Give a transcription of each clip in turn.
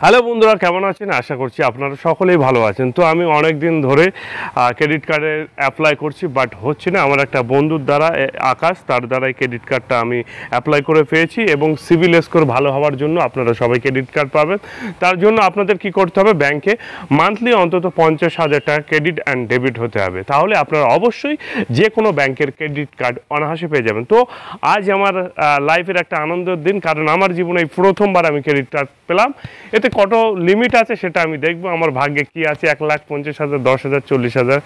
Hello বন্ধুরা, কেমন আছেন? আশা করছি আপনারা সকলেই ভালো আছেন। তো আমি অনেক দিন ধরে ক্রেডিট কার্ডের অ্যাপ্লাই করছি, বাট হচ্ছে না। আমার একটা বন্ধুর দ্বারা, আকাশ, তার দ্বারাই ক্রেডিট কার্ডটা আমি অ্যাপ্লাই করে পেয়েছি এবং সিভিল স্কোর ভালো হওয়ার জন্য আপনারা সবাই ক্রেডিট কার্ড পাবেন। তার জন্য আপনাদের কি করতে হবে? ব্যাংকে মান্থলি অন্তত 50,000 টাকা ক্রেডিট অ্যান্ড ডেবিট হতে হবে। তাহলে আপনারা অবশ্যই যে কোনো ব্যাংকের ক্রেডিট কার্ড অনায়াসে পেয়ে যাবেন। তো আজ আমার লাইফের একটা আনন্দের দিন, কারণ আমার জীবনে এই প্রথমবার আমি ক্রেডিট কার্ড পেলাম। এতে কত লিমিট আছে সেটা আমি দেখবো, আমার ভাগ্যে কি আছে, 1,50,000, 10,000, 40,000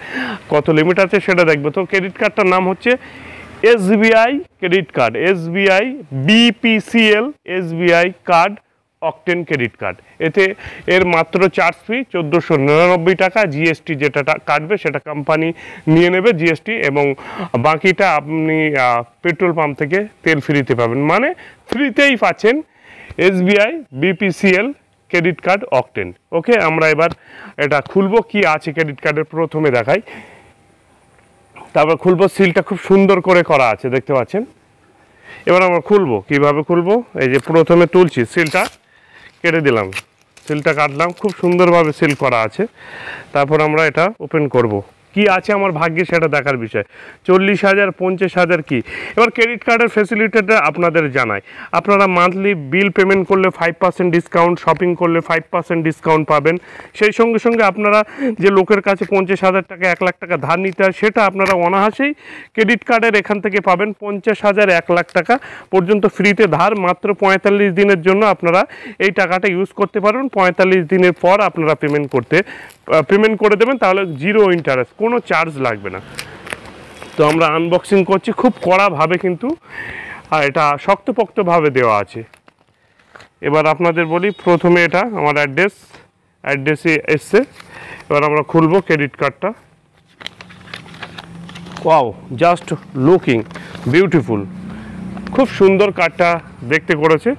কত লিমিট আছে সেটা দেখবো। তো ক্রেডিট কার্ডটার নাম হচ্ছে SBI credit card, SBI BPCL SBI card octane credit card. এতে এর মাত্র চার্জ ফি 1499 টাকা। জিএসটি যেটা কাটবে সেটা কোম্পানি নিয়ে নেবে জিএসটি, এবং বাকিটা আপনি পেট্রোল পাম্প থেকে তেল ফ্রিতে পাবেন, মানে ফ্রিতেই পাচ্ছেন SBI BPCL credit card octane. Okay, আমরা এবার এটা খুলবো। কি আছে ক্রেডিট কার্ডের প্রথমে দেখাই, তারপর খুলবো। সিলটা খুব সুন্দর করে করা আছে, দেখতে পাচ্ছেন। এবার আমরা খুলবো। কিভাবে খুলবো? এই যে প্রথমে তুলছি, সিলটা কেটে দিলাম, সিলটা কাটলাম, খুব সুন্দরভাবে সিল করা আছে। তারপর আমরা এটা ওপেন করব। কি আছে আমার ভাগ্যে সেটা দেখার বিষয়। 40,000, 50,000 কি। এবার ক্রেডিট কার্ডের ফ্যাসিলিটিটা আপনাদের জানাই। আপনারা মান্থলি বিল পেমেন্ট করলে 5% ডিসকাউন্ট, শপিং করলে 5% ডিসকাউন্ট পাবেন। সেই সঙ্গে সঙ্গে আপনারা যে লোকের কাছে 50,000 টাকা, 1 লাখ টাকা ধার নিতে হয়, সেটা আপনারা অনায়াসেই ক্রেডিট কার্ডের এখান থেকে পাবেন। 50,000, 1 লাখ টাকা পর্যন্ত ফ্রিতে ধার, মাত্র 45 দিনের জন্য আপনারা এই টাকাটা ইউজ করতে পারবেন। 45 দিনের পর আপনারা পেমেন্ট করে দেবেন, তাহলে জিরো ইন্টারেস্ট, কোনো চার্জ লাগবে না। তো আমরা আনবক্সিং করছি খুব কড়াভাবে, কিন্তু এটা শক্তপোক্তভাবে দেওয়া আছে। এবার আপনাদের বলি, প্রথমে এটা আমার অ্যাড্রেসে এসছে। এবার আমরা খুলবো ক্রেডিট কার্ডটা। ওয়াও, জাস্ট লুকিং বিউটিফুল, খুব সুন্দর কার্ডটা দেখতে করেছে।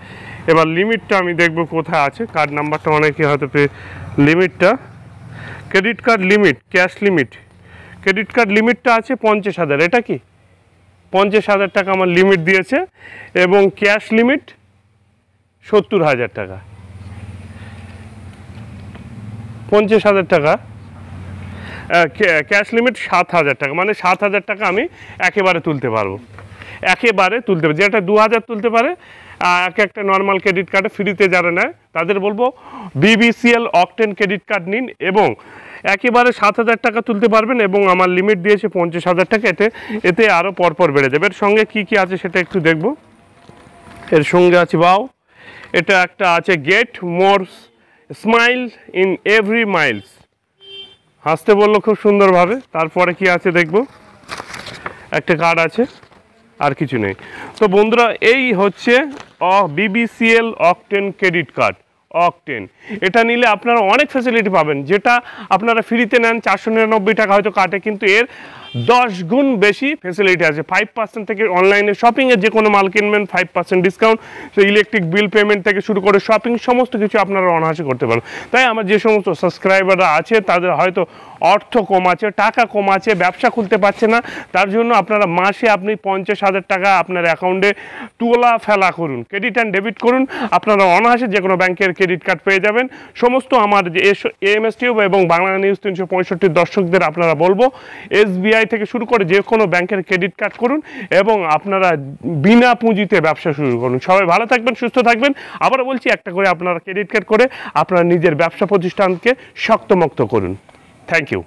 এবার লিমিটটা আমি দেখব কোথায় আছে। কার্ড নাম্বারটা অনেকে হয়তো লিমিটটা, credit card limit, cash limit, credit card লিমিটটা আছে 50,000। এটা কি 50,000 টাকা আমার লিমিট দিয়েছে, এবং ক্যাশ লিমিট 70,000 টাকা। 50,000 টাকা, ক্যাশ লিমিট 7,000 টাকা, মানে 7,000 টাকা আমি একেবারে তুলতে পারবো। যেটা 2,000 তুলতে পারে একটা নর্মাল ক্রেডিট কার্ডে ফ্রিতে যারা নেয় তাদের বলবো BPCL অকটেন ক্রেডিট কার্ড নিন, এবং একেবারে 7,000 টাকা তুলতে পারবেন। এবং আমার লিমিট দিয়েছে 50,000 টাকা, এতে আরও পরপর বেড়ে যাবে। এর সঙ্গে কি কি আছে সেটা একটু দেখব। এর সঙ্গে আছে এটা একটা আছে get more smile in every Miles, হাসতে বললো খুব সুন্দরভাবে। তারপরে কি আছে দেখব, একটা কার্ড আছে, আর কিছু নেই। তো বন্ধুরা, এই হচ্ছে BPCL octane credit card octane. এটা নিলে আপনারা অনেক ফ্যাসিলিটি পাবেন, যেটা আপনারা ফ্রিতে নেন 499 টাকা হয়তো কাটে, কিন্তু এর 10 গুণ বেশি ফ্যাসিলিটি আছে। 5% থেকে অনলাইনে শপিংয়ে যে কোনো মাল কিনবেন 5% ডিসকাউন্ট, তো ইলেকট্রিক বিল পেমেন্ট থেকে শুরু করে শপিং সমস্ত কিছু আপনারা অনায়াসে করতে পারেন। তাই আমার যে সমস্ত সাবস্ক্রাইবাররা আছে তাদের হয়তো অর্থ কম আছে, টাকা কম আছে, ব্যবসা খুলতে পারছে না, তার জন্য আপনারা মাসে আপনি 50,000 টাকা আপনার অ্যাকাউন্টে তোলা ফেলা করুন, ক্রেডিট অ্যান্ড ডেবিট করুন, আপনারা অনায়াসে যে কোনো ব্যাংকের ক্রেডিট কার্ড পেয়ে যাবেন। সমস্ত আমার যে AMS টিউব এবং বাংলা নিউজ 365 দর্শকদের আপনারা বলবো, SBI থেকে শুরু করে যে কোনো ব্যাংকের ক্রেডিট কার্ড করুন, এবং আপনারা বিনা পুঁজিতে ব্যবসা শুরু করুন। সবাই ভালো থাকবেন, সুস্থ থাকবেন। আবার বলছি, একটা করে আপনারা ক্রেডিট কার্ড করে আপনারা নিজের ব্যবসা প্রতিষ্ঠানকে শক্তমুক্ত করুন। Thank you.